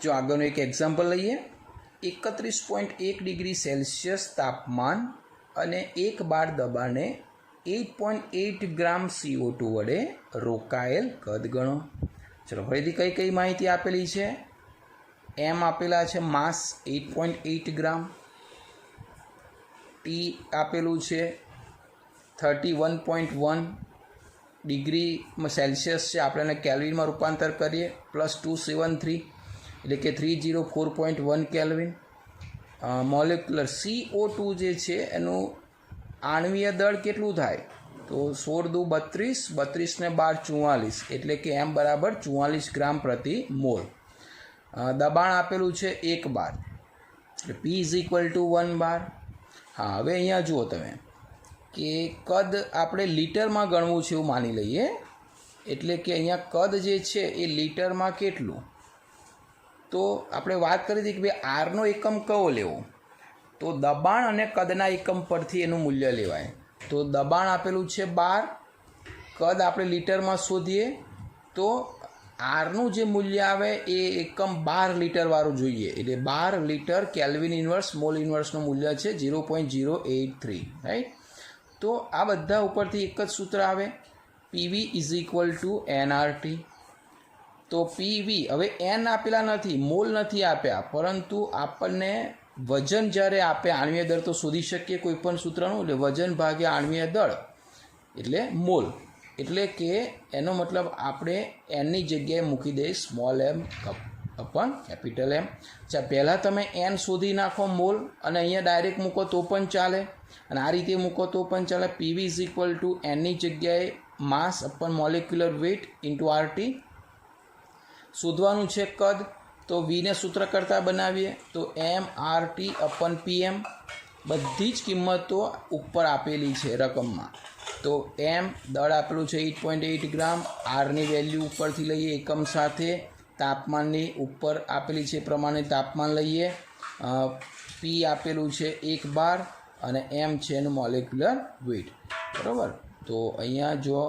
जो આગળનું એક એક્ઝામ્પલ લઈએ 31.1 ડિગ્રી સેલ્સિયસ તાપમાન અને 1 બાર દબાણે 8.8 ગ્રામ CO2 વડે રોકાયેલ કદ ગણો। ચલો ફરીથી કઈ કઈ માહિતી આપેલી છે? એમ આપેલા છે માસ 8.8 ગ્રામ, ટી આપેલું છે 31.1 ડિગ્રી સેલ્સિયસ છે, આપણે એને કેલ્વિનમાં રૂપાંતર કરીએ +273 એટલે કે 304.1 કેલ્વિન। મોલેક્યુલર CO2 જે છે એનું આણ્વીય દળ કેટલું થાય? તો 16 દુ 32, 32 ને 12 44 એટલે કે એમ બરાબર 44 ગ્રામ પ્રતિ મોલ। દબાણ આપેલું છે 1 બાર એટલે P = 1 બાર। હા, હવે અહીંયા જુઓ તમે કે કદ આપણે લીટરમાં ગણવું છે એવું માની લઈએ, એટલે કે અહીંયા કદ જે છે એ લીટરમાં કેટલું? તો આપણે વાત કરી હતી કે ભાઈ આરનો એકમ કયો લેવો? તો દબાણ અને કદના એકમ પરથી એનું મૂલ્ય લેવાય। તો દબાણ આપેલું છે 12, કદ આપણે લીટરમાં શોધીએ તો આરનું જે મૂલ્ય આવે એ એકમ 12 લીટરવાળું જોઈએ, એટલે 12 લીટર કેલ્વિન ઇન્વર્સ મોલ ઇન્વર્સનું મૂલ્ય છે 0.083, રાઈટ। તો આ બધા ઉપરથી એક જ સૂત્ર આવે PV = nRT। તો PV હવે n આપેલા નથી, મોલ નથી આપ્યા, પરંતુ આપણને વજન જ્યારે આપે આણ્વીય દળ તો શોધી શકીએ કોઈ પણ સૂત્રનું, એટલે વજન ભાગ્યા આણ્વીય દળ એટલે મોલ, એટલે કે એનો મતલબ આપણે એનની જગ્યાએ મૂકી દઈએ સ્મોલ m અપન કેપિટલ M। અચ્છા, પહેલાં તમે n શોધી નાખો મોલ અને અહીંયા ડાયરેક્ટ મૂકો તો પણ ચાલે, અને આ રીતે મૂકો તો પણ ચાલે। PV = nની જગ્યાએ માસ અપન મોલેક્યુલર વેઇટ * RT। શોધવાનું છે કદ, તો વીને સૂત્ર કરતાં બનાવીએ તો mRT/PM, બધી જ કિંમતો ઉપર આપેલી છે રકમમાં। તો m દળ આપેલું છે 8.8 ગ્રામ, આરની વેલ્યુ ઉપરથી લઈએ એકમ સાથે, તાપમાનની ઉપર આપેલી છે પ્રમાણે તાપમાન લઈએ, p આપેલું છે 1 બાર અને m છે એનું મોલેક્યુલર વેઇટ, બરાબર। તો અહીંયા જો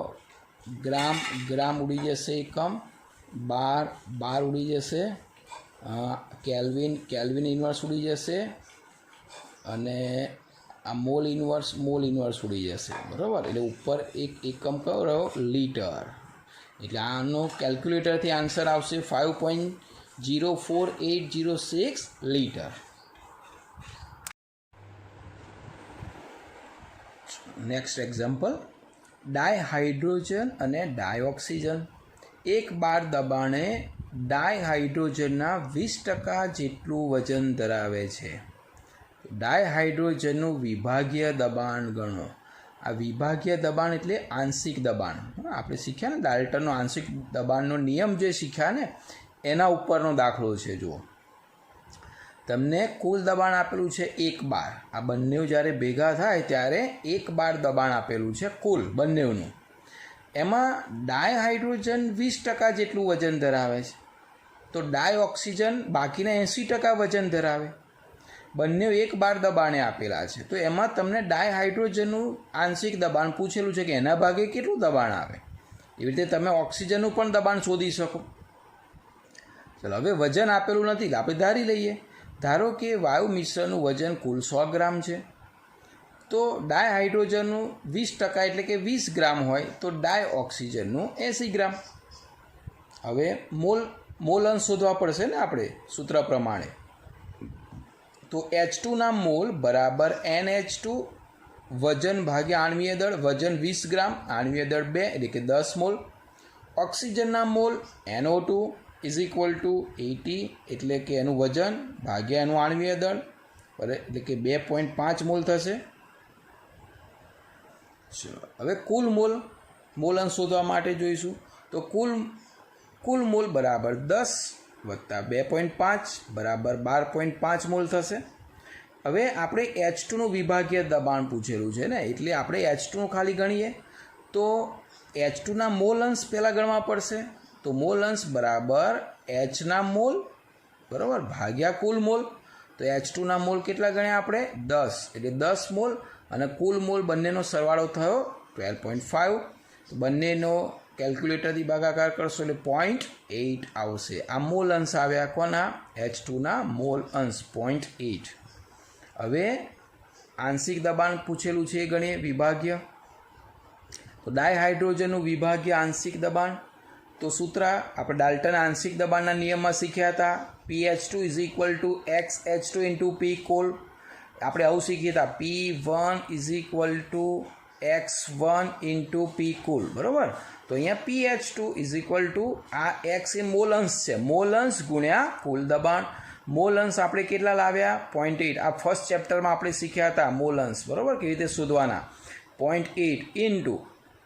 ગ્રામ ગ્રામ ઉડી જશે એકમ, બાર બાર ઉડી જશે, કેલ્વિન કેલ્વિન ઇન્વર્સ ઉડી જશે, અને આ મોલ ઇન્વર્સ ઉડી જશે, બરાબર। એટલે ઉપર એક એકમ કયો રહ્યો? લીટર। એટલે આનો કેલ્ક્યુલેટરથી આન્સર આવશે 5.04806 લીટર। નેક્સ્ટ એક્ઝામ્પલ, ડાયહાઇડ્રોજન અને ડાયઓક્સિજન। 1 બાર દબાણે ડાયહાઇડ્રોજનના 20% જેટલું વજન ધરાવે છે। ડાયહાઇડ્રોજનનું વિભાગીય દબાણ ગણો। આ વિભાગીય દબાણ એટલે આંશિક દબાણ, આપણે શીખ્યા ને ડાલ્ટનનો આંશિક દબાણનો નિયમ જે શીખ્યા ને એના ઉપરનો દાખલો છે। જુઓ, તમને કુલ દબાણ આપેલું છે 1 બાર, આ બંને જ્યારે ભેગા થાય ત્યારે 1 બાર દબાણ આપેલું છે કુલ બંનેનું। એમાં ડાયહાઇડ્રોજન 20% જેટલું વજન ધરાવે છે, તો ડાયઓક્સિજન બાકીના 80% વજન ધરાવે। બંને 1 બાર દબાણે આપેલા છે, તો એમાં તમને ડાયહાઇડ્રોજનનું આંશિક દબાણ પૂછેલું છે કે એના ભાગે કેટલું દબાણ આવે। એવી રીતે તમે ઓક્સિજનનું પણ દબાણ શોધી શકો। ચલો, હવે વજન આપેલું નથી એટલે આપણે ધારી લઈએ, ધારો કે વાયુ મિશ્રણનું વજન કુલ 100 ગ્રામ છે, તો ડાયહાઇડ્રોજનનું 20% એટલે કે 20 ગ્રામ હોય, તો ડાયઓક્સિજનનું 80 ગ્રામ। હવે મોલ અંશ શોધવા પડશે ને આપણે સૂત્ર પ્રમાણે, તો H2ના મોલ બરાબર NH2 વજન ભાગ્યા આણ્વીય દળ, વજન 20 ગ્રામ, આણ્વીય દળ 2 એટલે કે 10 મોલ। ઓક્સિજનના મોલ NO2 = 80 એટલે કે એનું વજન ભાગ્યા એનું આણ્વીય દળ, એટલે કે 2.5 મોલ થશે। હવે કુલ મોલ અંશ શોધવા માટે જોઈશું, તો કુલ મોલ બરાબર 10 વત્તા 2.5 બરાબર 12.5 મોલ થશે। હવે આપણે H2નું વિભાગીય દબાણ પૂછેલું છે ને, એટલે આપણે H2નું ખાલી ગણીએ તો H2ના મોલ અંશ પહેલાં ગણવા પડશે। તો મોલ અંશ બરાબર Hના મોલ, બરાબર, ભાગ્યા કુલ મોલ। તો H2ના મોલ કેટલા ગણ્યા આપણે? 10, એટલે 10 મોલ, અને કુલ મોલ બંનેનો સરવાળો થયો 12.5। તો બંનેનો કેલ્ક્યુલેટરથી ભાગાકાર કરશો એટલે 0.8 આવશે. આ મોલ અંશ આવ્યા કોના? H2ના મોલ અંશ 0.8. હવે આંશિક દબાણ પૂછેલું છે એ ગણીએ વિભાગીય. તો ડાયહાઇડ્રોજનનું વિભાગીય આંશિક દબાણ, તો સૂત્ર આપણે ડાલ્ટન આંશિક દબાણના નિયમમાં શીખ્યા હતા. PH2 is equal to XH2 into P call. આપણે આવું શીખ્યા હતા. P1 is equal to X1 into P કુલ. બરાબર. તો અહીંયા PH2 ઇઝ ઇક્વલ ટુ આ X એ મોલ અંશ છે, મોલ અંશ ગુણ્યા કુલ દબાણ. મોલ અંશ આપણે કેટલા લાવ્યા? 0.8. આ ફર્સ્ટ ચેપ્ટરમાં આપણે શીખ્યા હતા મોલ અંશ. બરાબર, કેવી રીતે શોધવાના? 0.8 ઇન્ટુ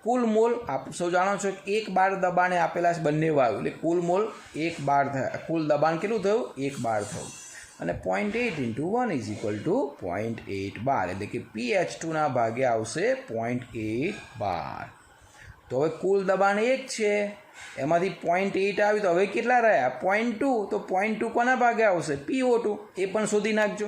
કુલ મોલ. આપ સૌ જાણો છો કે 1 બાર દબાણે આપેલા છે બંને વાયુ, એટલે કુલ મોલ 1 બાર થયા. કુલ દબાણ કેટલું થયું? 1 બાર થયું. અને 0.8 ઇન્ટુ 1 ઇઝ ઇક્વલ ટુ 0.8 બાર, એટલે કે PH2ના ભાગે આવશે 0.8 બાર. તો હવે કુલ દબાણ 1 છે, એમાંથી 0.8 આવ્યું, તો હવે કેટલા રહ્યા? 0.2. તો 0.2 કોના ભાગે આવશે? PO2. એ પણ શોધી નાખજો.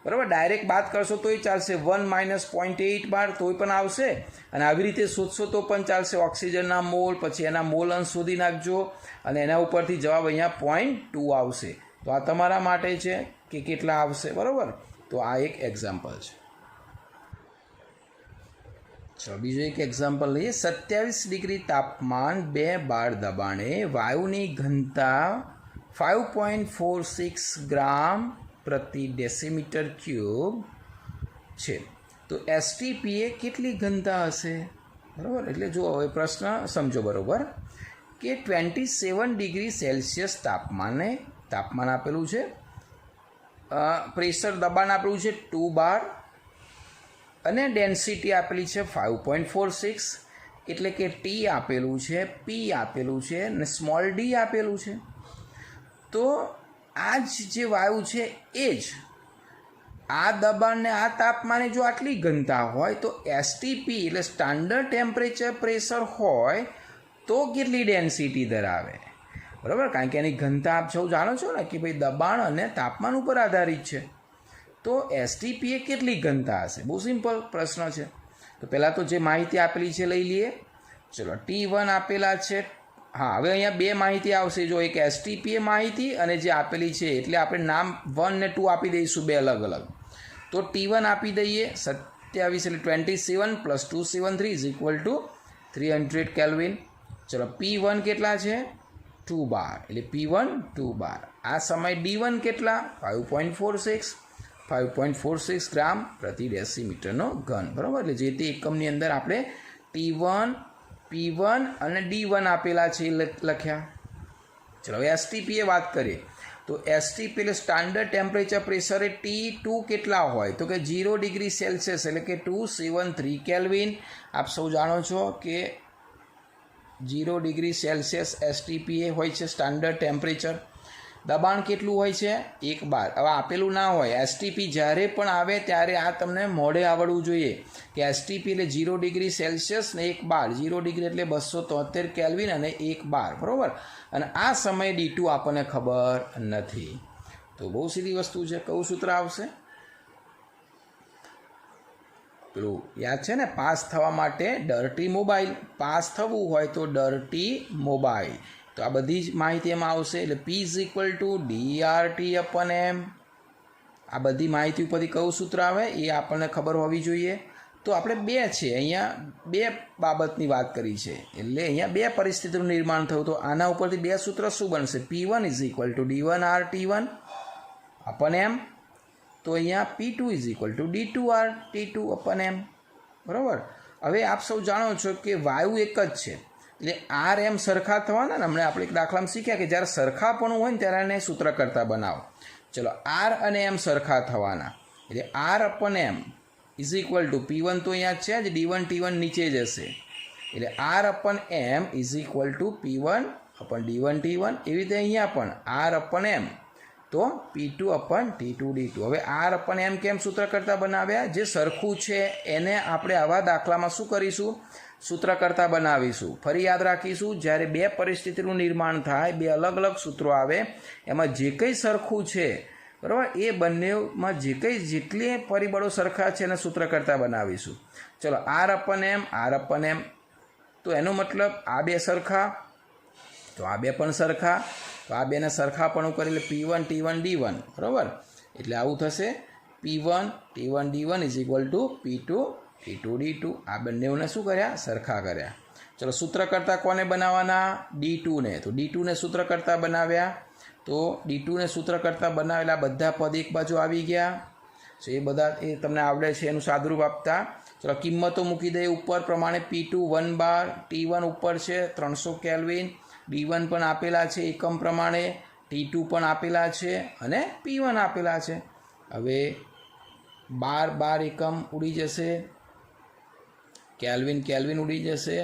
બરાબર, ડાયરેક્ટ બાદ કરશો તોય ચાલશે. 1 માઇનસ 0.8 બાર તોય પણ આવશે, અને આવી રીતે શોધશો તો પણ ચાલશે. ઓક્સિજનના મોલ, પછી એના મોલ અંશ શોધી નાખજો, અને એના ઉપરથી જવાબ અહીંયા 0.2 આવશે. તો આ તમારા માટે છે કે કેટલા આવશે. બરાબર, તો આ એક એક્ઝામ્પલ છે. ચલો બીજો એક એક્ઝામ્પલ લઈએ. 27 ડિગ્રી તાપમાન 2 બાર દબાણે વાયુની ઘનતા 5.46 ગ્રામ પ્રતિ ડેસીમીટર ક્યુબ છે. તો STP એ કેટલી ઘનતા હશે? બરાબર, એટલે જો હવે પ્રશ્ન સમજો બરાબર, કે 27 ડિગ્રી સેલ્સિયસ તાપમાન આપેલું છે, પ્રેશર દબાણ આપેલું છે 2 બાર, અને ડેન્સિટી આપેલી છે 5.46, એટલે કે T આપેલું છે, P આપેલું છે, અને સ્મોલ d આપેલું છે. તો આ જે વાયુ છે એ જ આ દબાણને આ તાપમાને જો આટલી ઘનતા હોય તો STP એટલે સ્ટાન્ડર્ડ ટેમ્પરેચર પ્રેશર હોય તો કેટલી ડેન્સિટી ધરાવે? બરાબર, કારણ કે એની ઘનતા આપ સૌ જાણો છો ને કે ભાઈ દબાણ અને તાપમાન ઉપર આધારિત છે. તો STP એ કેટલી ઘનતા હશે? બહુ સિમ્પલ પ્રશ્ન છે. તો પહેલાં તો જે માહિતી આપેલી છે લઈ લઈએ. ચલો, T1 આપેલા છે. હા, હવે અહીંયા બે માહિતી આવશે. જો એક STP એ માહિતી અને જે આપેલી છે, એટલે આપણે નામ 1 ને 2 આપી દઈશું, બે અલગ અલગ. તો T1 આપી દઈએ 27 એટલે 27 plus 273 is equal to 300 kelvin. ચલો, P1 કેટલા છે? 2 બાર, એટલે P1 2 બાર. આ સમય D1 કેટલા? 5.46 ગ્રામ પ્રતિ ડેસીમીટરનો ઘન. બરાબર, એટલે જે તે એકમની અંદર આપણે T1, P1 અને D1 આપેલા છે એ લખ્યા. ચલો, હવે STP એ વાત કરીએ. તો STP એટલે સ્ટાન્ડર્ડ ટેમ્પરેચર પ્રેશર એ T2 કેટલા હોય? તો કે 0 ડિગ્રી સેલ્સિયસ, એટલે કે 273 કેલ્વિન. આપ સૌ જાણો છો કે 0 ડિગ્રી સેલ્સિયસ STP એ હોય છે સ્ટાન્ડર્ડ ટેમ્પરેચર. દબાણ કેટલું હોય છે? 1 બાર. હવે આપેલું ના હોય. STP જ્યારે પણ આવે ત્યારે આ તમને મોઢે આવડવું જોઈએ કે STP એટલે 0 ડિગ્રી સેલ્સિયસ ને 1 બાર. 0 ડિગ્રી એટલે 273 કેલ્વિન અને 1 બાર. બરાબર, અને આ સમય D2 આપણને ખબર નથી. તો બહુ સીધી વસ્તુ છે. કયું સૂત્ર આવશે? પેલું યાદ છે ને, પાસ થવા માટે ડર્ટી મોબાઈલ. પાસ થવું હોય તો ડર્ટી મોબાઈલ. તો આ બધી જ માહિતી એમાં આવશે. એટલે P is equal to DRT/m. આ બધી માહિતી ઉપરથી કયું સૂત્ર આવે એ આપણને ખબર હોવી જોઈએ. તો આપણે બે છે, અહીંયા બે બાબતની વાત કરી છે, એટલે અહીંયા બે પરિસ્થિતિનું નિર્માણ થયું. તો આના ઉપરથી બે સૂત્ર શું બનશે? P1 is equal to D1RT1/m. તો અહીંયા P2 is equal to D2RT2/m. બરાબર. હવે આપ સૌ જાણો છો કે વાયુ એક જ છે, એટલે RM સરખા થવાના ને. હમણાં આપણે એક દાખલામાં શીખ્યા કે જ્યારે સરખાપણું હોય ને ત્યારે એને સૂત્ર કરતા બનાવો. ચલો, R અને M સરખા થવાના, એટલે R/m is equal to P1 તો અહીંયા છે જ, D1 T1 નીચે જ હશે, એટલે R/m is equal to P1/D1 T1. એવી રીતે અહીંયા પણ R/m તો P2/T2 D2. હવે R/m કેમ સૂત્ર કરતા બનાવ્યા? જે સરખું છે એને આપણે આવા દાખલામાં શું કરીશું? સૂત્ર કરતા બનાવીશું. ફરી યાદ રાખીશું, જ્યારે બે પરિસ્થિતિનું નિર્માણ થાય, બે અલગ અલગ સૂત્રો આવે, એમાં જે કંઈ સરખું છે, બરાબર, એ બંનેમાં જેટલી પરિબળો સરખા છે એને સૂત્ર કરતા બનાવીશું. ચલો, R/m તો એનો મતલબ આ બે સરખા, તો આ બે પણ સરખા, તો આ બેને સરખાપણું કરી એટલે P1 T1 D1, બરાબર. એટલે આવું થશે P1 T1 D1 is equal to P2 T2 D2. આ બંનેઓને શું કર્યા? સરખા કર્યા. ચલો સૂત્રકર્તા કોને બનાવવાના? D2 ને. તો D2 ને સૂત્રકર્તા બનાવ્યા, તો D2 ને સૂત્રકર્તા બનાવેલા બધા પદ એક બાજુ આવી ગયા. તો એ બધા એ તમને આવડે છે એનું સાદુરૂપ આપતા. ચલો કિંમતો મૂકી દઈએ ઉપર પ્રમાણે. P2 1 બાર, T1 ઉપર છે 300 કેલ્વિન, D1 પણ આપેલા છે એકમ પ્રમાણે, T2 પણ આપેલા છે અને P1 આપેલા છે. હવે 12 એકમ ઉડી જશે, કેલ્વિન ઉડી જશે.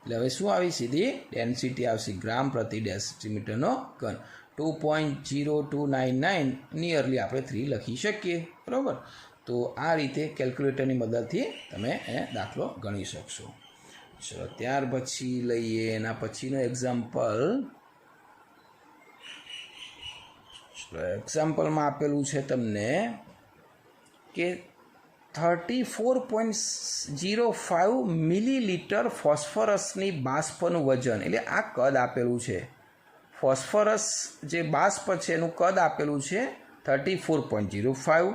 એટલે હવે શું આવી? સીધી ડેન્સિટી આવશે, ગ્રામ પ્રતિ ડેસીમીટરનો ઘન. 2.0299 નિયરલી આપણે 3 લખી શકીએ, બરાબર. તો આ રીતે કેલ્ક્યુલેટરની મદદથી તમે એ દાખલો ગણી શકશો. ચલો ત્યાર પછી લઈએ એના પછીનો એક્ઝામ્પલ. એક્ઝામ્પલમાં આપેલું છે તમને કે 34.05 મિલીલીટર ફોસ્ફરસની બાષ્પનું વજન, એટલે આ કદ આપેલું છે. ફોસ્ફરસ જે બાષ્પ છે એનું કદ આપેલું છે 34.05,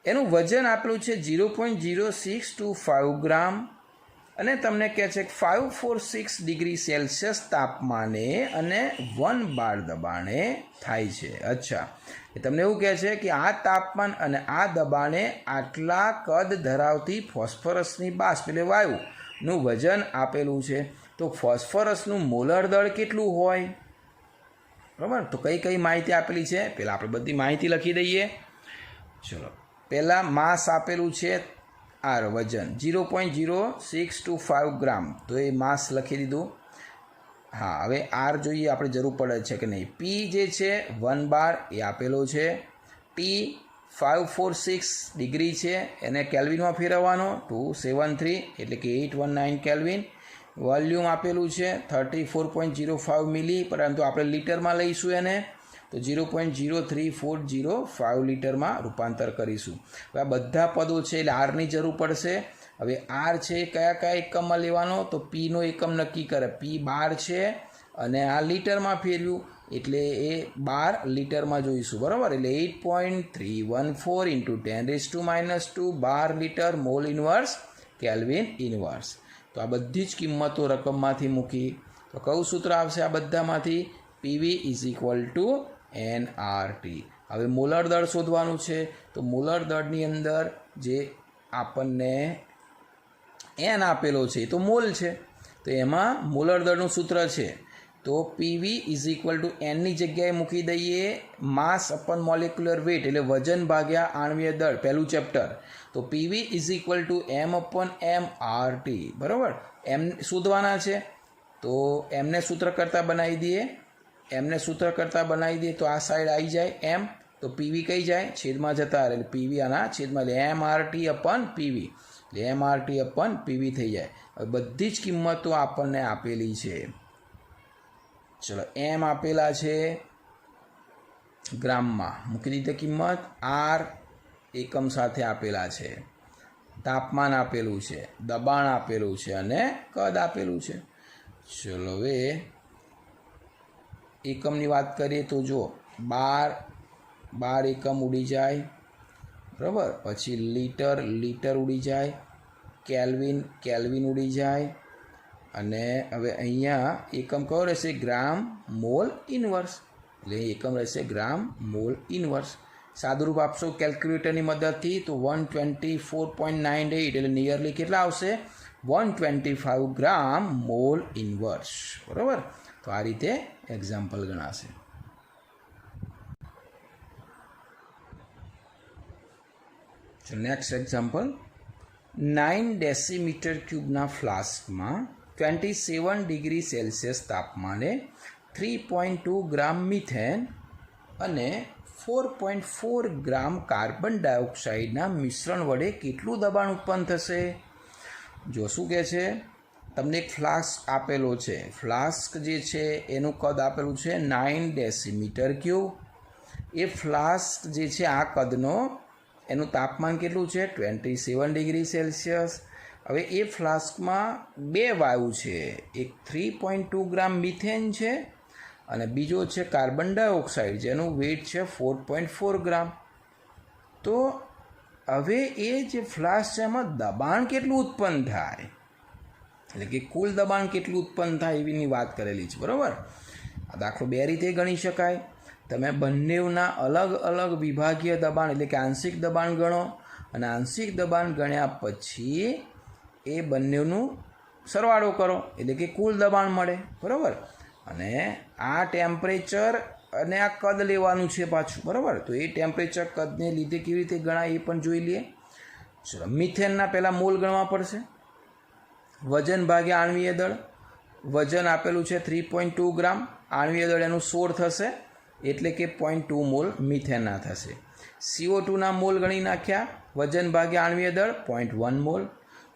એનું વજન આપેલું છે 0.0625 ગ્રામ, અને તમને કહે છે 546 ડિગ્રી સેલ્સિયસ તાપમાને અને 1 બાર દબાણે થાય છે. અચ્છા, એ તમને એવું કહે છે કે આ તાપમાન અને આ દબાણે આટલા કદ ધરાવતી ફોસ્ફરસની બાષ્પ એટલે વાયુનું વજન આપેલું છે. તો ફોસ્ફરસનું મોલર દળ કેટલું હોય? બરાબર. તો કઈ કઈ માહિતી આપેલી છે? પહેલાં આપણે બધી માહિતી લખી દઈએ. ચલો પહેલાં માસ આપેલું છે, આર વજન 0.0625 ગ્રામ, તો એ માસ લખી દીધું. હા, હવે આર જોઈએ આપણે જરૂર પડે છે કે નહીં. પી જે છે 1 બાર એ આપેલો છે, ટી 546 ડિગ્રી છે એને કેલ્વિનમાં ફેરવવાનો 273 એટલે કે 819 કેલ્વિન. વોલ્યુમ આપેલું છે 34.05 મિલી, પરંતુ આપણે લીટરમાં લઈશું એને, તો 0.03405 લીટરમાં રૂપાંતર કરીશું. હવે આ બધા પદો છે એટલે આરની જરૂર પડશે. હવે આર છે કયા કયા એકમમાં લેવાનો? તો પીનો એકમ નક્કી કરે, પી 12 છે અને આ લીટરમાં ફેરવ્યું એટલે એ 12 લીટરમાં જોઈશું, બરાબર. એટલે 8.314 into 10⁻², 12 litre mall inverse kelvin inverse. તો આ બધી જ કિંમતો રકમમાંથી મૂકી તો કયું સૂત્ર આવશે આ બધામાંથી? PV is equal to NRT. હવે મોલર દળ શોધવાનું છે, તો મોલર દળની અંદર જે આપણને N આપેલો છે એ તો મોલ છે, તો એમાં મોલર દળનું સૂત્ર છે. તો PV ઇઝ ઇક્વલ ટુ Nની જગ્યાએ મૂકી દઈએ માસ અપન મોલેક્યુલર વેટ, એટલે વજન ભાગ્યા આણ્વીય દળ, પહેલું ચેપ્ટર. તો PV is equal to M/mRT, બરાબર. એમ શોધવાના છે, તો એમને સૂત્ર કરતાં બનાવી દઈએ. એમને સૂત્ર કરતાં બનાવી દઈએ તો આ સાઈડ આવી જાય એમ, તો PV કઈ જાય? છેદમાં જતા રહે, એટલે PV આના છેદમાં, એટલે MRT/PV, એટલે MRT/PV થઈ જાય. હવે બધી જ કિંમતો આપણને આપેલી છે. ચલો એમ આપેલા છે ગ્રામમાં, મૂકી દીધી કિંમત. આર એકમ સાથે આપેલા છે, તાપમાન આપેલું છે, દબાણ આપેલું છે અને કદ આપેલું છે. ચલો હવે એકમની વાત કરીએ તો જો 12 એકમ ઉડી જાય, બરાબર. પછી લીટર ઉડી જાય, કેલ્વિન ઉડી જાય, અને હવે અહીંયા એકમ કયો રહેશે? ગ્રામ મોલ ઇન્વર્સ, એટલે એકમ રહેશે ગ્રામ મોલ ઇન્વર્સ. સાદુરૂપ આપશો કેલ્ક્યુલેટરની મદદથી તો 124.98 એટલે નિયરલી કેટલા આવશે? 125 ગ્રામ મોલ ઇન્વર્સ, બરાબર. તો આ રીતે એક્ઝામ્પલ ગણાશે. નેક્સ્ટ એક્ઝામ્પલ, 9 ડેસીમીટર ક્યુબના ફ્લાસ્કમાં 27 ડિગ્રી સેલ્સિયસ તાપમાને 3.2 ગ્રામ મિથેન અને 4.4 ગ્રામ કાર્બન ડાયોક્સાઇડના મિશ્રણ વડે કેટલું દબાણ ઉત્પન્ન થશે? જો શું કહે છે, તમને એક ફ્લાસ્ક આપેલો છે, ફ્લાસ્ક જે છે એનું કદ આપેલું છે 9 ડેસીમીટર ક્યુબ. એ ફ્લાસ્ક જે છે આ કદનો, એનું તાપમાન કેટલું છે? 27 ડિગ્રી સેલ્સિયસ. હવે એ ફ્લાસ્કમાં 2 વાયુ છે, એક 3.2 ગ્રામ મિથેન છે અને બીજો છે કાર્બન ડાયોક્સાઇડ જેનું વેઇટ છે 4.4 ગ્રામ. તો હવે એ જે ફ્લાસ્ક છે એમાં દબાણ કેટલું ઉત્પન્ન થાય, એટલે કે કુલ દબાણ કેટલું ઉત્પન્ન થાય એવીની વાત કરેલી છે, બરાબર. આ દાખલો 2 રીતે ગણી શકાય. તમે બંનેના અલગ અલગ વિભાગીય દબાણ એટલે કે આંશિક દબાણ ગણો અને આંશિક દબાણ ગણ્યા પછી એ બંનેનું સરવાળો કરો એટલે કે કુલ દબાણ મળે, બરાબર. અને આ ટેમ્પરેચર અને આ કદ લેવાનું છે પાછું, બરાબર. તો એ ટેમ્પરેચર કદને લીધે કેવી રીતે ગણાય એ પણ જોઈ લઈએ. ચલો, મિથેનના પહેલાં મોલ ગણવા પડશે. વજન ભાગ્યા આણ્વીય દળ. વજન આપેલું છે 3.2 ગ્રામ, આણ્વીય દળ એનું 16 થશે એટલે કે 0.2 મોલ મિથેનના થશે. CO2ના મોલ ગણી નાખ્યા, વજન ભાગ્યા આણ્વીય દળ 0.1 મોલ.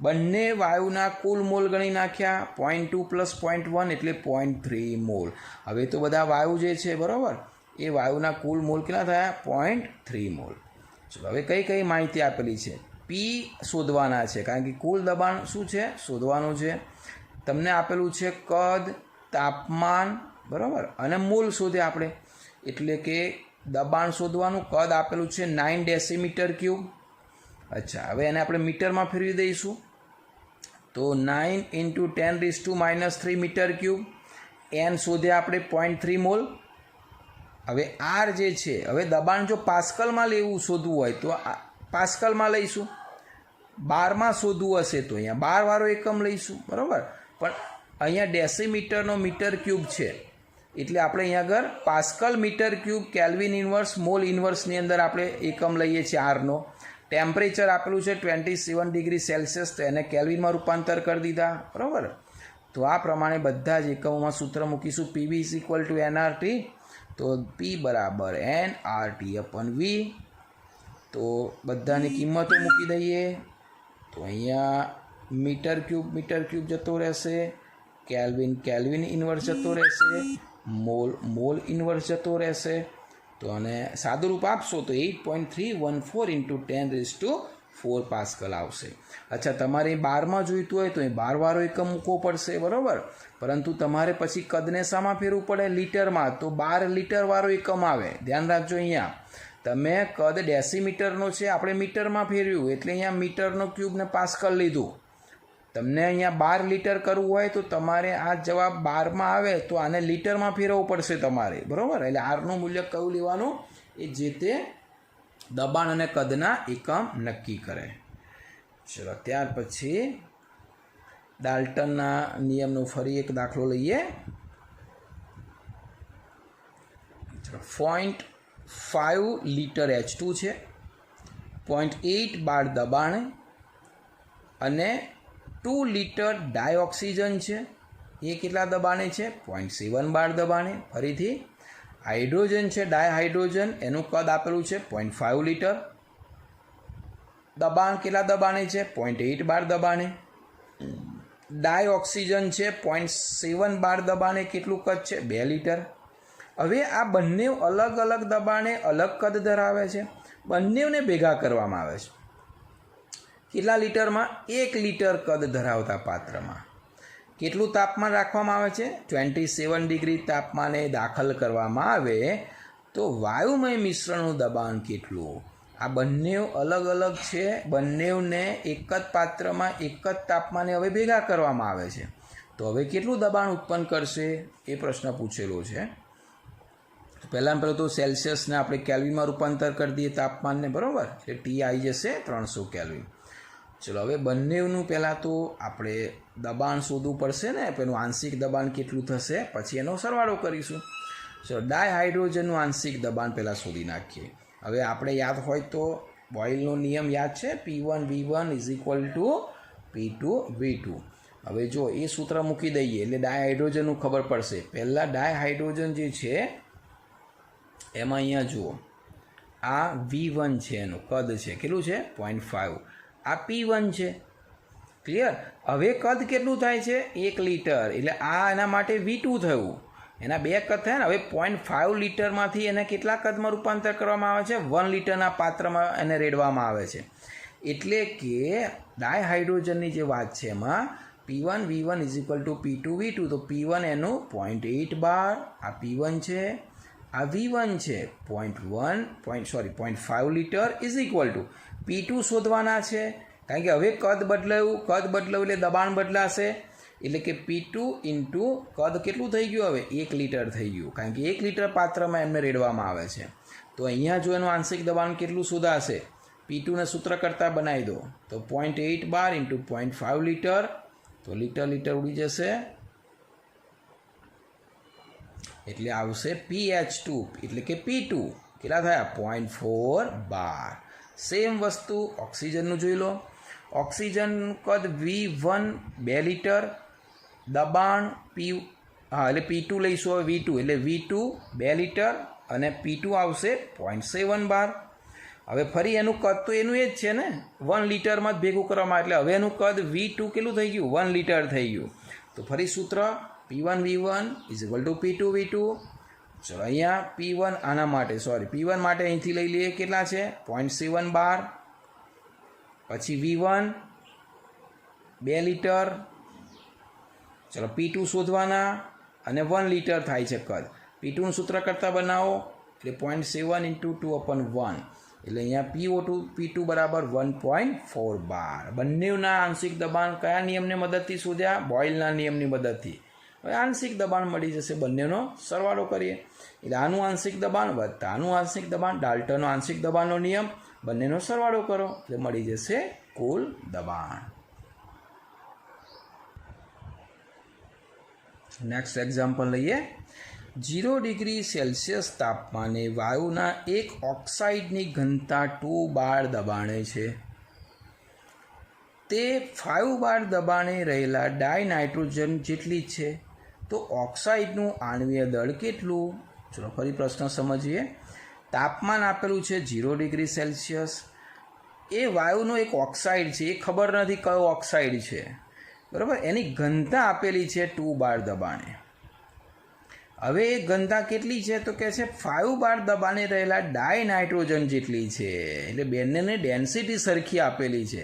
બંને વાયુના કુલ મોલ ગણી નાખ્યા, 0.2 પ્લસ 0.1 એટલે 0.3 મોલ. હવે તો બધા વાયુ જે છે, બરાબર, એ વાયુના કુલ મોલ કેટલા થયા? 0.3 મોલ. ચલો, હવે કઈ કઈ માહિતી આપેલી છે? પી શોધવાના છે, કારણ કે કુલ દબાણ શું છે શોધવાનું છે. તમને આપેલું છે કદ, તાપમાન, બરાબર, અને મોલ શોધે આપણે, એટલે કે દબાણ શોધવાનું. કદ આપેલું છે 9 ડેસીમીટર ક્યુબ. અચ્છા, હવે એને આપણે મીટરમાં ફેરવી દઈશું તો 9 × 10⁻³ મીટર ક્યુબ. એન શોધે આપણે 0.3 મોલ. હવે આર જે છે, હવે દબાણ જો પાસ્કલમાં લેવું શોધવું હોય તો પાસ્કલમાં લઈશું, બારમાં શોધવું હશે તો અહીંયા 12 વાળો એકમ લઈશું, બરાબર. પણ અહીંયા ડેસીમીટરનો મીટર ક્યુબ છે એટલે આપણે અહીંયા આગળ pascal meter cube kelvin inverse mole ઇન્વર્સની અંદર આપણે એકમ લઈએ છીએ આરનો. ટેમ્પરેચર આપેલું છે 27 ડિગ્રી સેલ્સિયસ, તો એને કેલ્વિનમાં રૂપાંતર કરી દીધા, બરાબર. તો આ પ્રમાણે બધા જ એકમોમાં સૂત્ર મૂકીશું. PV = nRT, તો P બરાબર nRT/V. તો બધાની કિંમતો મૂકી દઈએ તો અહીંયા મીટર ક્યુબ જતો રહેશે, કેલ્વિન ઇન્વર્સ જતો રહેશે, મોલ ઇન્વર્સ જતો રહેશે. તો અને સાદું રૂપ આપશો તો 8.314 × 10⁴ પાસ્કલ આવશે. અચ્છા, તમારે 12માં જોઈતું હોય તો એ 12 વાળો એકમ મૂકવો પડશે, બરાબર. પરંતુ તમારે પછી કદને શામાં ફેરવું પડે? લીટરમાં. તો 12 લીટર વાળો એકમ આવે. ધ્યાન રાખજો, અહીંયા તમે કદ ડેસીમીટરનો છે, આપણે મીટરમાં ફેરવ્યું એટલે અહીંયા મીટરનો ક્યુબને પાસ્કલ લીધું. તમને અહીંયા 12 લીટર કરવું હોય તો તમારે આ જવાબ 12માં આવે તો આને લીટરમાં ફેરવવું પડશે તમારે, બરાબર. એટલે આરનું મૂલ્ય કયું લેવાનું? એ જે તે દબાણ અને કદના એકમ નક્કી કરે. ચલો, ત્યાર પછી ડાલ્ટનના નિયમનો ફરી એક દાખલો લઈએ. 0.5 લીટર H2 છે, 0.8 બાર દબાણે અને 2 લીટર ડાયઓક્સિજન છે. એ કેટલા દબાણે છે? 0.7 બાર દબાણે. ફરીથી હાઇડ્રોજન છે, ડાયહાઇડ્રોજન, એનું કદ આપેલું છે 0.5 લીટર. દબાણ કેટલા દબાણે છે? 0.8 બાર દબાણે. ડાયઓક્સિજન છે 0.7 બાર દબાણે. કેટલું કદ છે? 2 લીટર. હવે આ બંને અલગ અલગ દબાણે અલગ કદ ધરાવે છે, બંનેને ભેગા કરવામાં આવે છે. કેટલા લીટરમાં? 1 લીટર કદ ધરાવતા પાત્રમાં. કેટલું તાપમાન રાખવામાં આવે છે? 27 ડિગ્રી તાપમાને દાખલ કરવામાં આવે તો વાયુમય મિશ્રણનું દબાણ કેટલું? આ બંને અલગ અલગ છે, બંનેને એક જ પાત્રમાં એક જ તાપમાને હવે ભેગા કરવામાં આવે છે. તો હવે કેટલું દબાણ ઉત્પન્ન કરશે એ પ્રશ્ન પૂછેલો છે. પહેલાં તો સેલ્સિયસને આપણે કેલ્વિનમાં રૂપાંતર કરી દઈએ તાપમાનને, બરાબર. એટલે T આવી જશે 300 કેલ્વિન. ચલો, હવે બંનેનું પહેલાં તો આપણે દબાણ શોધવું પડશે ને, પેલું આંશિક દબાણ કેટલું થશે, પછી એનો સરવાળો કરીશું. ચલો, ડાયહાઇડ્રોજનનું આંશિક દબાણ પહેલાં શોધી નાખીએ. હવે આપણે યાદ હોય તો બોયલનો નિયમ યાદ છે, P1V1 = P2V2. હવે જો એ સૂત્ર મૂકી દઈએ એટલે ડાયહાઇડ્રોજનનું ખબર પડશે. પહેલાં ડાયહાઇડ્રોજન જે છે એમાં અહીંયા જુઓ, આ V1 છે, એનું કદ છે કેટલું છે? 0.5. આ P1 છે, ક્લિયર. હવે કદ કેટલું થાય છે? 1 લીટર. એટલે આ એના માટે V2 થયું. એના 2 કદ થયા ને. હવે 0.5 લીટરમાંથી એને કેટલા કદમાં રૂપાંતર કરવામાં આવે છે? 1 લીટરના પાત્રમાં એને રેડવામાં આવે છે. એટલે કે ડાયહાઇડ્રોજનની જે વાત છે એમાં P1 V1 is equal to P2 V2, તો P1 એનું 0.8 બાર, આ P1 છે, આ V1 છે 0.5 litre is equal to P2 શોધવાના છે, કારણ કે હવે કદ બદલાયું એટલે દબાણ બદલાશે, એટલે કે P2 ઇન્ટુ કદ કેટલું થઈ ગયું હવે 1 લીટર થઈ ગયું, કારણ કે 1 લીટર પાત્રમાં એમને રેડવામાં આવે છે. તો અહીંયા જો એનું આંશિક દબાણ કેટલું શોધાશે, P2ને સૂત્ર કરતાં બનાવી દો તો 0.8 બાર ઇન્ટુ 0.5 લીટર, તો લીટર ઉડી જશે એટલે આવશે PH2 એટલે કે P2 કેટલા થયા 0.4 બાર. સેમ વસ્તુ ઓક્સિજનનું જોઈ લો. ઓક્સિજન કદ V1 2 લીટર, દબાણ એટલે P2 લઈશું હવે V2 એટલે V2 2 લીટર અને P2 આવશે 0.7 બાર. હવે ફરી એનું કદ તો એનું એ જ છે ને, 1 લીટરમાં જ ભેગું કરવામાં, એટલે હવે એનું કદ V2 કેટલું થઈ ગયું 1 લીટર થઈ ગયું. તો ફરી સૂત્ર P1 V1 is equal to P2 V2. ચલો અહીંયા P1 આના માટે P1 માટે અહીંથી લઈ લઈએ કેટલા છે 0.7 બાર, પછી V1 2 લીટર, ચલો P2 શોધવાના અને 1 લીટર થાય છે કદ. P2નું સૂત્ર કરતાં બનાવો એટલે 0.7 ઇન્ટુ 2/1 એટલે અહીંયા P2 બરાબર 1.4 બાર. બંનેના આંશિક દબાણ કયા નિયમની મદદથી શોધ્યા, બોયલના નિયમની મદદથી. હવે આંશિક દબાણ મળી જશે, બંનેનો સરવાળો કરીએ એટલે આનું આંશિક દબાણ વત્તા આનું આંશિક દબાણ, ડાલ્ટનનો આંશિક દબાણનો નિયમ, બંનેનો સરવાળો કરો એટલે મળી જશે કુલ દબાણ. નેક્સ્ટ એક્ઝામ્પલ લઈએ. 0 ડિગ્રી સેલ્સિયસ તાપમાને વાયુના એક ઓક્સાઇડની ઘનતા 2 બાર દબાણે છે. તે 5 બાર દબાણે રહેલા ડાયનાઇટ્રોજન જેટલી છે, તો ઓક્સાઇડનું આણ્વીય દળ કેટલું? ચલો ફરી પ્રશ્ન સમજીએ. તાપમાન આપેલું છે 0 ડિગ્રી સેલ્સિયસ, એ વાયુનો એક ઓક્સાઇડ છે, એ ખબર નથી કયો ઓક્સાઇડ છે, બરાબર, એની ઘનતા આપેલી છે 2 બાર દબાણે. હવે એ ઘનતા કેટલી છે તો કહે છે 5 બાર દબાણે રહેલા ડાયનાઇટ્રોજન જેટલી છે, એટલે બંનેને ડેન્સિટી સરખી આપેલી છે.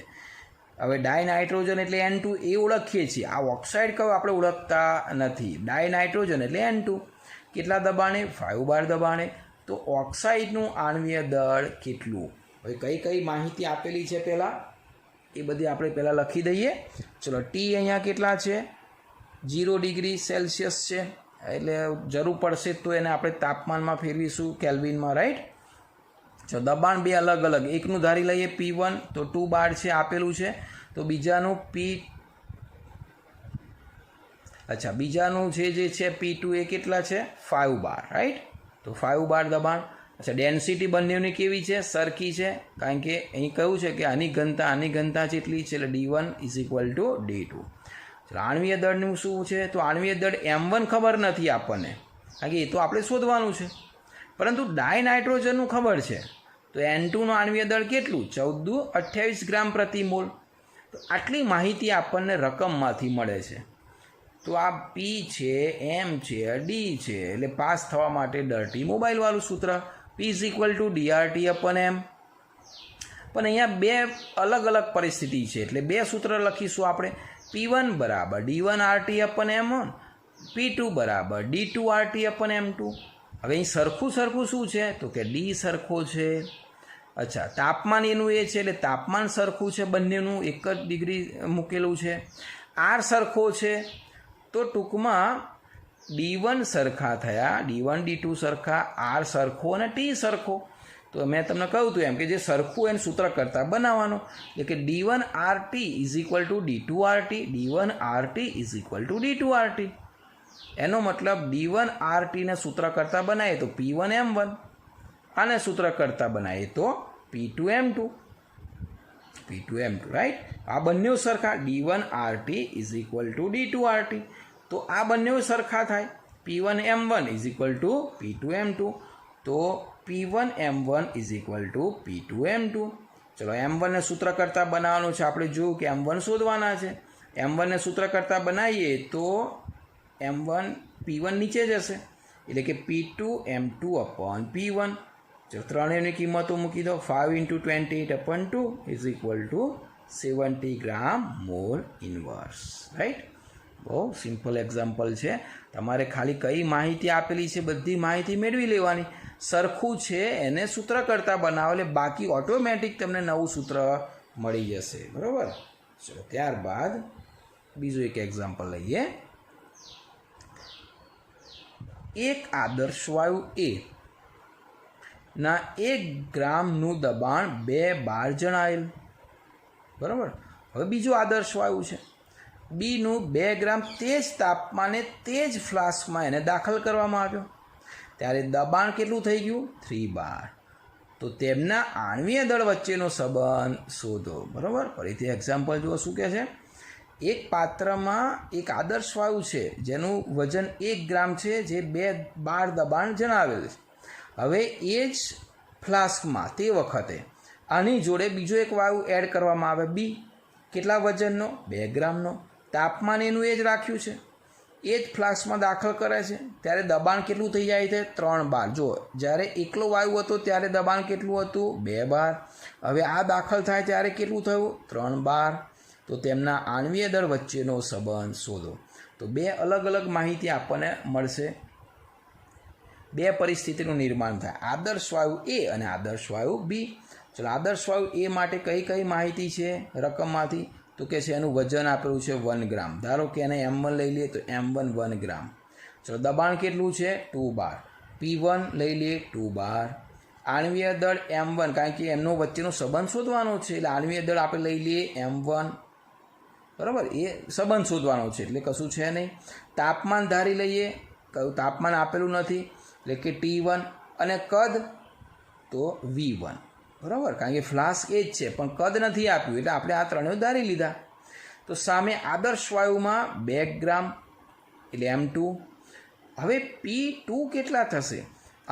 હવે ડાયનાઇટ્રોજન એટલે N2 એ ઓળખીએ છીએ, આ ઓક્સાઇડ કયો આપણે ઓળખતા નથી. ડાયનાઇટ્રોજન એટલે N2 કેટલા દબાણે 5 બાર દબાણે. તો ઓક્સાઇડનું આણ્વીય દળ કેટલું? હવે કઈ માહિતી આપેલી છે પહેલાં એ બધી આપણે પહેલાં લખી દઈએ. ચલો T અહીંયા કેટલા છે 0 ડિગ્રી સેલ્સિયસ છે, એટલે જરૂર પડશે તો એને આપણે તાપમાનમાં ફેરવીશું કેલ્વિનમાં, રાઈટ. જો દબાણ બે અલગ અલગ, એકનું ધારી લઈએ P1 તો 2 બાર છે આપેલું છે, તો બીજાનું બીજાનું જે છે P2 એ કેટલા છે 5 બાર, રાઈટ. તો 5 બાર દબાણ. અચ્છા, ડેન્સિટી બંનેની કેવી છે સરખી છે, કારણ કે અહીં કહ્યું છે કે આની ઘનતા જેટલી છે, એટલે D1 is equal to D2. આણ્વીય દળનું શું છે, તો આણ્વીય દળ M1 ખબર નથી આપણને, કારણ કે એ તો આપણે શોધવાનું છે, પરંતુ ડાયનાઇટ્રોજનનું ખબર છે. તો N2નું આણ્વીય દળ કેટલું 1428 ગ્રામ પ્રતિ મોલ. તો આટલી માહિતી આપણને રકમમાંથી મળે છે. તો આ P છે, M છે, D છે, એટલે પાસ થવા માટે ડર્ટી મોબાઈલવાળું સૂત્ર P is equal to DRT/M. પણ અહીંયા બે અલગ અલગ પરિસ્થિતિ છે, એટલે બે સૂત્ર લખીશું આપણે. P1 બરાબર D1RT/M1, P2 બરાબર D2RT/M2. હવે અહીં સરખું શું છે તો કે D સરખો છે. અચ્છા, તાપમાન એનું એ છે એટલે તાપમાન સરખું છે, બંનેનું એક જ ડિગ્રી મૂકેલું છે. R સરખો છે, તો ટૂંકમાં D1 સરખા થયા, D1 D2 સરખા, R સરખો અને T સરખો. તો મેં તમને કહ્યું હતું એમ કે જે સરખું એને સૂત્ર કરતાં બનાવવાનું, એટલે કે D1RT is equal to D2RT, D1RT is equal to D2RT. એનો મતલબ D1RTને સૂત્ર કરતાં બનાવીએ તો P1M1, આને સૂત્ર કરતાં બનાવીએ તો P2M2, રાઈટ. આ બંને સરખા D1RT is equal to D2RT, તો આ બંને સરખા થાય. P1M1 is equal to P2M2, તો P1M1 is equal to P2M2. ચલો M1ને સૂત્ર કરતાં બનાવવાનું છે, આપણે જોયું કે M1 શોધવાના છે. M1ને સૂત્ર કરતાં બનાવીએ તો P1 નીચે જશે, એટલે કે P2M2/P1. જો ત્રણેયની કિંમતો મૂકી દો 5 × 28/2 is equal to 70 gram mall inverse. Right. બહુ સિમ્પલ એક્ઝામ્પલ છે. તમારે ખાલી કઈ માહિતી આપેલી છે બધી માહિતી મેળવી લેવાની. સરખું છે એને સૂત્ર કરતાં બનાવો એટલે બાકી ઓટોમેટિક તમને નવું સૂત્ર મળી જશે. બરાબર. ચલો ત્યારબાદ બીજું એક એક્ઝામ્પલ લઈએ. એક આદર્શ વાયુ એ ના 1 ગ્રામનું દબાણ 2 બાર જણાયેલ. બરાબર. હવે બીજું આદર્શ વાયુ છે. બીનું 2 ગ્રામ તે જ તાપમાને તે જ ફ્લાસ્કમાં એને દાખલ કરવામાં આવ્યો ત્યારે દબાણ કેટલું થઈ ગયું 3 બાર. તો તેમના આણ્વીય દળ વચ્ચેનો સંબંધ શોધો. બરાબર. ફરીથી એક્ઝામ્પલ જુઓ શું કહે છે. એક પાત્રમાં એક આદર્શ વાયુ છે જેનું વજન 1 ગ્રામ છે જે 2 બાર દબાણ જણાવેલ છે. હવે એ જ ફ્લાસ્કમાં તે વખતે આની જોડે બીજો એક વાયુ એડ કરવામાં આવે બી. કેટલા વજનનો 2 ગ્રામનો. તાપમાન એનું એ જ રાખ્યું છે. એ જ ફ્લાસ્કમાં દાખલ કરે છે ત્યારે દબાણ કેટલું થઈ જાય છે 3 બાર. જો જ્યારે એકલો વાયુ હતો ત્યારે દબાણ કેટલું હતું 2 બાર. હવે આ દાખલ થાય ત્યારે કેટલું થયું 3 બાર. તો તેમના આણ્વીય દળ વચ્ચેનો સંબંધ શોધો. તો 2 અલગ અલગ માહિતી આપણને મળશે. 2 પરિસ્થિતિનું નિર્માણ થાય આદર્શ વાયુ એ અને આદર્શ વાયુ બી. ચલો આદર્શ વાયુ એ માટે કઈ માહિતી છે રકમમાંથી તો કે છે એનું વજન આપેલું છે 1 ગ્રામ. ધારો કે એને M1 લઈ લઈએ તો M1 1 ગ્રામ. ચલો દબાણ કેટલું છે 2 બાર. P1 લઈ લઈએ 2 બાર. આણ્વીય દળ M1 કારણ કે એમનો વચ્ચેનો સંબંધ શોધવાનો છે એટલે આણ્વીય દળ આપણે લઈ લઈએ M1. બરાબર. એ સંબંધ શોધવાનો છે એટલે કશું છે નહીં. તાપમાન ધારી લઈએ. કયું તાપમાન આપેલું નથી એટલે કે T1 અને કદ તો V1. બરાબર. કારણ કે ફ્લાસ્ક એ જ છે પણ કદ નથી આપ્યું એટલે આપણે આ ત્રણેય ધારી લીધા. તો સામે આદર્શ વાયુમાં 2 ગ્રામ એટલે M2. હવે P2 કેટલા થશે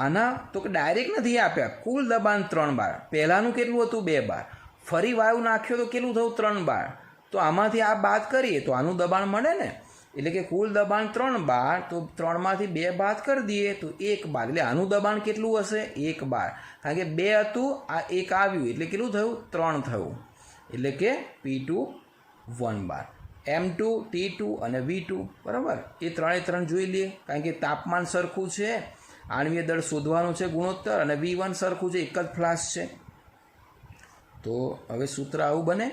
આના તો કે ડાયરેક્ટ નથી આપ્યા. કુલ દબાણ 3 બાર. પહેલાંનું કેટલું હતું 2 બાર. ફરી વાયુ નાખ્યો તો કેટલું થયું 3 બાર. તો આમાંથી આ બાદ કરીએ તો આનું દબાણ મળે ને. એટલે કે કુલ દબાણ 3 બાર. તો 3માંથી 2 બાદ કરી દઈએ તો 1 બાર. એટલે આનું દબાણ કેટલું હશે 1 બાર. કારણ કે 2 હતું આ 1 આવ્યું એટલે કેટલું થયું 3 થયું. એટલે કે P2 1 બાર. M2 T2 અને V2. બરાબર. એ 3 જોઈ લઈએ કારણ કે તાપમાન સરખું છે. આણ્વીય દળ શોધવાનું છે ગુણોત્તર અને V1 સરખું છે એક જ ફ્લાસ્ક છે. તો હવે સૂત્ર આવું બને.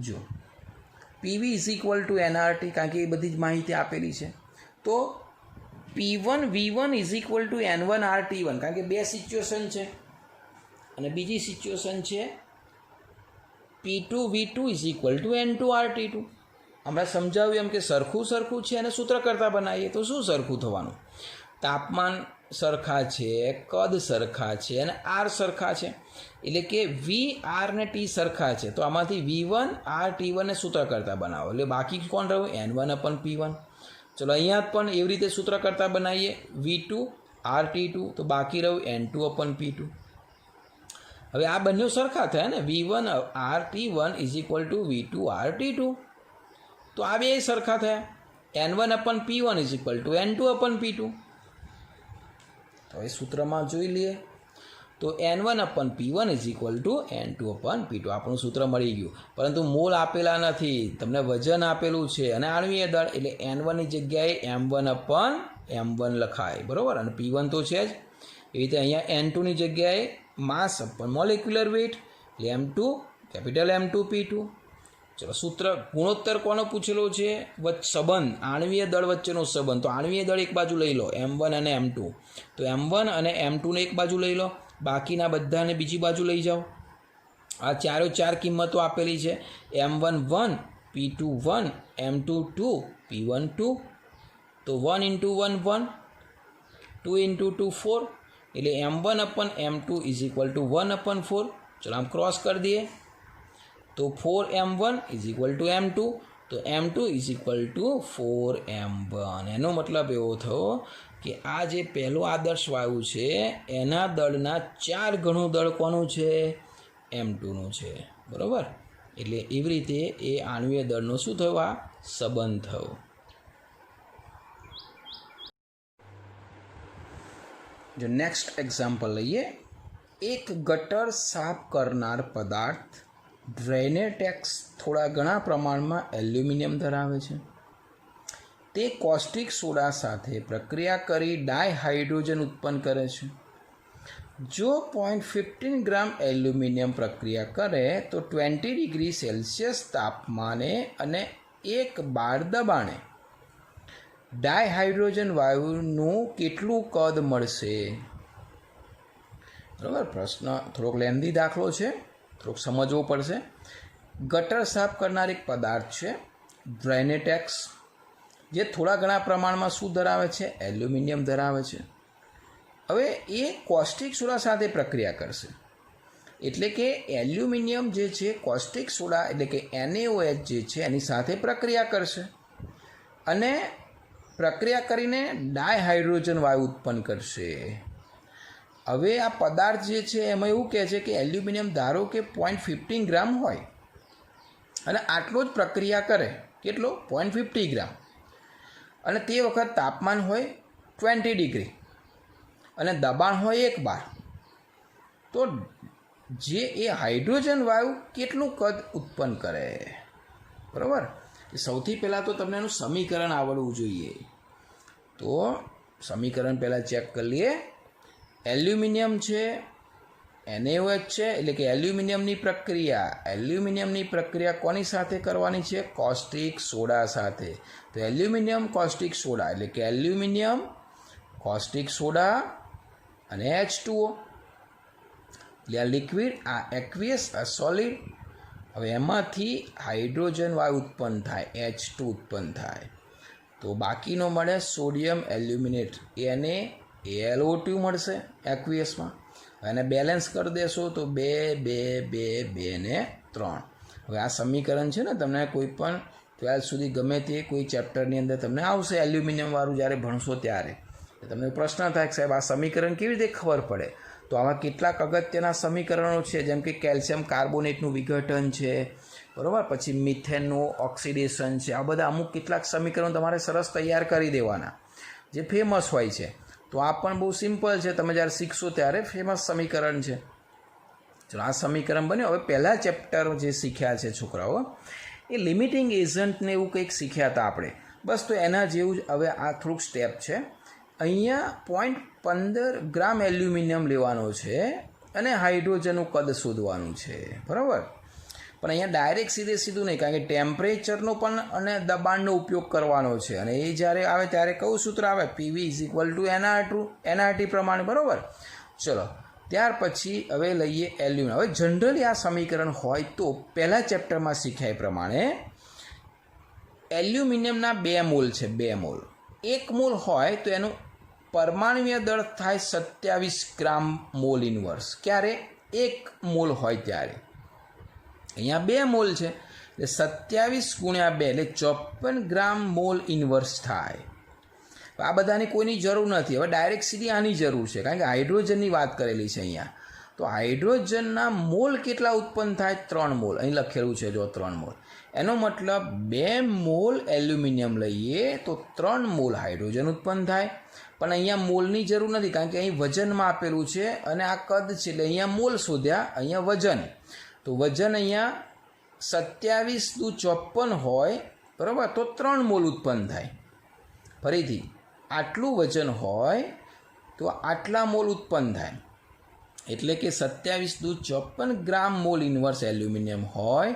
જો PV is equal to NRT કારણ કે એ બધી જ માહિતી આપેલી છે. તો P1 V1 is equal to N1 RT1 કારણ કે 2 સિચ્યુએશન છે અને બીજી સિચ્યુએશન છે P2 V2 is equal to N2 RT2. હમણાં સમજાવ્યું એમ કે સરખું છે અને સૂત્ર કરતાં બનાવીએ તો શું સરખું થવાનું. તાપમાન સરખા છે, કદ સરખા છે અને R સરખા છે એટલે કે V R ને T સરખા છે. તો આમાંથી V1 R T1 ને સૂત્ર કરતાં બનાવો એટલે બાકી કોણ રહ્યું N1/P1. ચલો અહીંયા પણ એવી રીતે સૂત્ર કરતાં બનાવીએ V2 R T2 તો બાકી રહ્યું N2/P2. હવે આ બંને સરખા થયા ને V1 R T1 is equal to V2 R T2. તો આ બે સરખા થયા. N1/P1 is equal to N2/P2. તો એ સૂત્રમાં જોઈ લઈએ તો N1/P1 is equal to N2/P2 આપણું સૂત્ર મળી ગયું. પરંતુ મોલ આપેલા નથી. તમને વજન આપેલું છે અને આણ્વીય દળ એટલે N1ની જગ્યાએ M1/M1 લખાય. બરાબર. અને P1 તો છે જ. એ રીતે અહીંયા N2ની જગ્યાએ માસ અપન મોલેક્યુલર વેઇટ એટલે M2 કેપિટલ M2 P2. ચલો સૂત્ર ગુણોત્તર કોનો પૂછેલો છે સંબંધ આણ્વીય દળ વચ્ચેનો સંબંધ. તો આણ્વીય દળ એક બાજુ લઈ લો M1 અને M2. તો M1 અને M2ને એક બાજુ લઈ લો બાકીના બધાને બીજી બાજુ લઈ જાઓ. આ 4 કિંમતો આપેલી છે M1 1 P2 1 M2 2 P1 2. તો 1 × 1 1 2 × 2 4 એટલે M1/M2 ઇઝ ઇક્વલ ટુ 1/4. ચલો આમ ક્રોસ કરી દઈએ તો 4M1 is equal to M2. તો M2 is equal to 4M1. એનો મતલબ એવો થયો કે આ જે પહેલો આદર્શ વાયુ છે એના દળના 4 ગણું દળ કોનું છે M2નું છે. બરાબર. એટલે એવી રીતે એ આણ્વીય દળનો શું થયો આ સંબંધ થયો. જો નેક્સ્ટ એક્ઝામ્પલ લઈએ, એક ગટર સાફ કરનાર પદાર્થ ડ્રેનેટેક્સ થોડા ઘણા પ્રમાણમાં એલ્યુમિનિયમ ધરાવે છે. તે કોસ્ટિક સોડા સાથે પ્રક્રિયા કરી ડાયહાઇડ્રોજન ઉત્પન્ન કરે છે. જો 0.15 ગ્રામ એલ્યુમિનિયમ પ્રક્રિયા કરે તો 20 ડિગ્રી સેલ્સિયસ તાપમાને અને 1 બાર દબાણે ડાયહાઇડ્રોજન વાયુનું કેટલું કદ મળશે? બરાબર, પ્રશ્ન થોડોક લેન્ધી દાખલો છે, થોડોક સમજવો પડશે. ગટર સાફ કરનાર એક પદાર્થ છે ડ્રેનેટેક્સ, જે થોડા ઘણા પ્રમાણમાં શું ધરાવે છે? એલ્યુમિનિયમ ધરાવે છે. હવે એ કોસ્ટિક સોડા સાથે પ્રક્રિયા કરશે, એટલે કે એલ્યુમિનિયમ જે છે કોસ્ટિક સોડા એટલે કે NaOH જે છે એની સાથે પ્રક્રિયા કરશે અને પ્રક્રિયા કરીને ડાયહાઇડ્રોજન વાયુ ઉત્પન્ન કરશે. હવે આ પદાર્થ જે છે એમાં એવું કહે છે કે એલ્યુમિનિયમ ધારો કે 0.15 ગ્રામ હોય અને આટલો જ પ્રક્રિયા કરે, કેટલો? 0.50 ગ્રામ, અને તે વખત તાપમાન હોય 20 ડિગ્રી અને દબાણ હોય 1 બાર, તો જે એ હાઇડ્રોજન વાયુ કેટલું કદ ઉત્પન્ન કરે? બરાબર, સૌથી પહેલાં તો તમને એનું સમીકરણ આવડવું જોઈએ. તો સમીકરણ પહેલાં ચેક કરી લઈએ. એલ્યુમિનિયમ છે, NaOH છે, એટલે કે એલ્યુમિનિયમની પ્રક્રિયા કોની સાથે કરવાની છે? કોસ્ટિક સોડા સાથે. તો એલ્યુમિનિયમ કોસ્ટિક સોડા એટલે કે એલ્યુમિનિયમ કોસ્ટિક સોડા અને H2O, એટલે આ લિક્વિડ, આ એક્વિયસ, આ સોલિડ. હવે એમાંથી હાઇડ્રોજન વાયુ ઉત્પન્ન થાય, H2 ઉત્પન્ન થાય, તો બાકીનો મળે સોડિયમ એલ્યુમિનેટ, NaAlO2 મળશે એક્વિયસમાં. અને બેલેન્સ કરી દેશો તો 2 2 2 2 ને 3. હવે આ સમીકરણ છે ને તમને કોઈ પણ 12 સુધી ગમે તે કોઈ ચેપ્ટરની અંદર તમને આવશે એલ્યુમિનિયમવાળું જ્યારે ભણશો ત્યારે. તમને પ્રશ્ન થાય કે સાહેબ આ સમીકરણ કેવી રીતે ખબર પડે? તો આવા કેટલાક અગત્યના સમીકરણો છે, જેમ કે કેલ્શિયમ કાર્બોનેટનું વિઘટન છે, બરાબર, પછી મિથેનનું ઓક્સિડેશન છે. આ બધા અમુક કેટલાક સમીકરણો તમારે સરસ તૈયાર કરી દેવાના જે ફેમસ હોય છે. તો આ પણ બહુ સિમ્પલ છે, તમે જ્યારે શીખશો ત્યારે ફેમસ સમીકરણ છે. ચલો, આ સમીકરણ બન્યું. હવે પહેલા ચેપ્ટર જે શીખ્યા છે છોકરાઓ, એ લિમિટિંગ એજન્ટને એવું કંઈક શીખ્યા હતા આપણે, બસ. તો એના જેવું જ હવે આ થોડુંક સ્ટેપ છે. અહીંયા 0.15 ગ્રામ એલ્યુમિનિયમ લેવાનો છે અને હાઇડ્રોજનનું કદ શોધવાનું છે, બરાબર. પણ અહીંયા ડાયરેક્ટ સીધું નહીં, કારણ કે ટેમ્પરેચરનો પણ અને દબાણનો ઉપયોગ કરવાનો છે. અને એ જ્યારે આવે ત્યારે કયું સૂત્ર આવે? PV = NRT પ્રમાણે, બરાબર. ચલો, ત્યાર પછી હવે લઈએ એલ્યુમિનિયમ. હવે જનરલી આ સમીકરણ હોય તો પહેલા ચેપ્ટરમાં શીખ્યા એ પ્રમાણે એલ્યુમિનિયમના 2 મોલ છે, 2 મોલ. 1 મોલ હોય તો એનું પરમાણુય દળ થાય 27 ગ્રામ મોલ ઇન્વર્સ. ક્યારે? 1 મોલ હોય ત્યારે. અહીંયા 2 મોલ છે એટલે 27 × 2 એટલે 54 ગ્રામ મોલ ઇન્વર્સ થાય. આ બધાની કોઈની જરૂર નથી. હવે ડાયરેક્ટ સીધી આની જરૂર છે, કારણ કે હાઇડ્રોજનની વાત કરેલી છે અહીંયા. તો હાઇડ્રોજનના મોલ કેટલા ઉત્પન્ન થાય? 3 મોલ. અહીં લખેલું છે જો 3 મોલ. એનો મતલબ 2 મોલ એલ્યુમિનિયમ લઈએ તો 3 મોલ હાઇડ્રોજન ઉત્પન્ન થાય. પણ અહીંયા મોલની જરૂર નથી, કારણ કે અહીં વજનમાં આપેલું છે અને આ કદ છે, એટલે અહીંયા મોલ શોધ્યા, અહીંયા વજન. તો વજન અહીંયા 27×54 હોય, બરાબર, તો 3 મોલ ઉત્પન્ન થાય. ફરીથી આટલું વજન હોય તો આટલા મોલ ઉત્પન્ન થાય, એટલે કે 27×54 ગ્રામ મોલ ઇન્વર્સ એલ્યુમિનિયમ હોય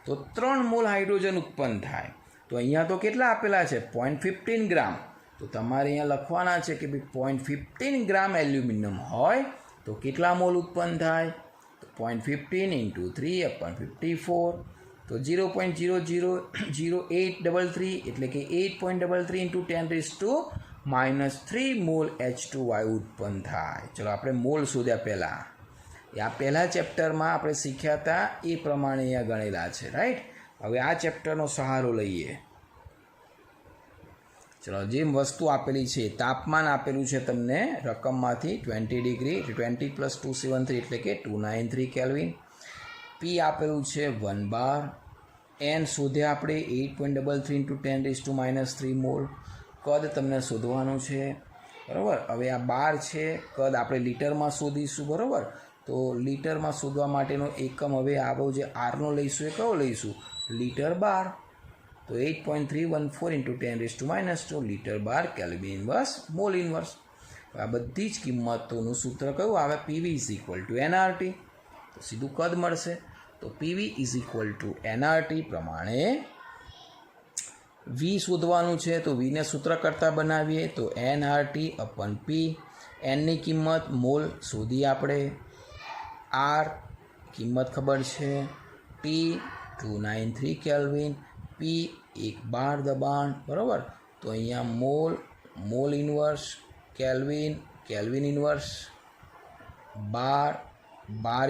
તો 3 મોલ હાઇડ્રોજન ઉત્પન્ન થાય. તો અહીંયા તો કેટલા આપેલા છે? 0.15 ગ્રામ. તો તમારે અહીંયા લખવાના છે કે ભાઈ 0.15 ગ્રામ એલ્યુમિનિયમ હોય તો કેટલા મોલ ઉત્પન્ન થાય? 0.15 × 3/54, તો 0.0000833, એટલે કે 8.33 × 10⁻³ મોલ H2 વાયુ ઉત્પન્ન થાય. ચલો, આપણે મોલ શોધ્યા પહેલાં. આ પહેલા ચેપ્ટરમાં આપણે શીખ્યા હતા એ પ્રમાણે અહીંયા ગણેલા છે, રાઈટ. હવે આ ચેપ્ટરનો સહારો લઈએ. ચલો, જે વસ્તુ આપેલી છે, તાપમાન આપેલું છે તમને રકમમાંથી 20 ડિગ્રી, 20 + 273 એટલે કે 293 કેલ્વિન. P આપેલું છે 1 બાર. N શોધ્યા આપણે 8.33 × 10⁻³ મોલ. કદ તમને શોધવાનું છે. બરાબર. હવે આ 12 છે કદ આપણે લીટરમાં શોધીશું. બરાબર. તો લીટરમાં શોધવા માટેનો એકમ હવે આવો જે આરનો લઈશું એ કયો લઈશું? લીટર બાર. તો 8.314 × 10⁻², લીટર બાર કેલ્વિન ઇન્વર્સ મોલ ઇન્વર્સ. આ બધી જ કિંમતોનું સૂત્ર કયું આવે? PV is equal to NRT. તો સીધું કદ મળશે. તો PV is equal to NRT પ્રમાણે વી શોધવાનું છે. તો વીને સૂત્ર કરતાં બનાવીએ તો એનઆરટી અપન પી. એનની કિંમત મોલ શોધી આપણે. આર કિંમત ખબર છે. T 293 kelvin. પી 1 દબાણ. બરાબર. તો અહીંયા મોલ ઇન્વર્સ, કેલ્વિન ઇન્વર્સ, બાર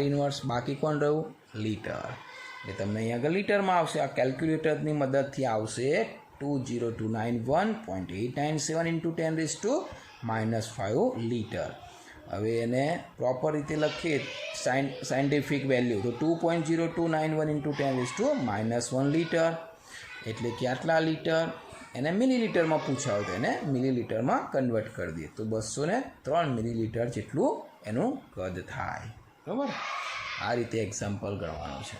ઇન્વર્સ, બાકી કોણ રહ્યું? લીટર. એટલે તમને અહીંયા આગળ લીટરમાં આવશે. આ કેલ્ક્યુલેટરની મદદથી આવશે 20291.897 × 10⁻5 લીટર. હવે એને પ્રોપર રીતે લખીએ સાયન્ટિફિક વેલ્યુ તો 2.0291 × 10⁻1 લીટર. એટલે કે આટલા લીટર. એને મિલીલીટરમાં પૂછાવ તો એને મિલીલીટરમાં કન્વર્ટ કરી દઈએ તો 203 મિલીલીટર જેટલું એનું કદ થાય. બરાબર. આ રીતે એક્ઝામ્પલ ગણવાનું છે.